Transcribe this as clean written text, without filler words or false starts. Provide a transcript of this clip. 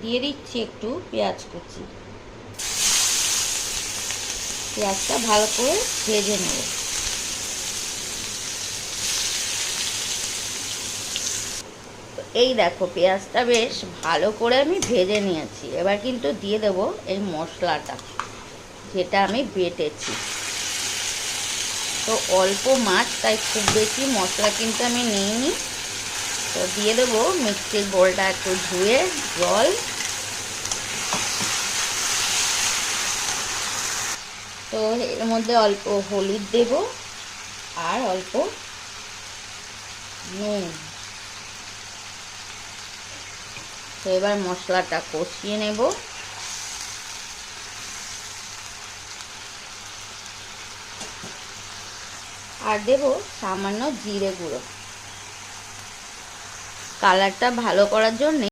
দিয়ে দিচ্ছি একটু পেঁয়াজ কুচি। পেঁয়াজটা ভালো করে ভেজে নেব। এই দেখো পেঁয়াজটা বেশ ভালো করে আমি ভেজে নিয়েছি। এবার কিন্তু দিয়ে দেব এই মশলাটা, যেটা আমি বেটেছি। তো অল্প মাছ, তাই খুব বেশি মশলা কিন্তু আমি নিইনি। তো দিয়ে দেবো মিক্সির বোলটা একটু ধুয়ে জল। তো এর মধ্যে অল্প হলুদ দেব আর অল্প নুন। তো এবার মশলাটা কষিয়ে নেব। আর দেব সামান্য জিরে গুঁড়ো। কালারটা ভালো করার জন্য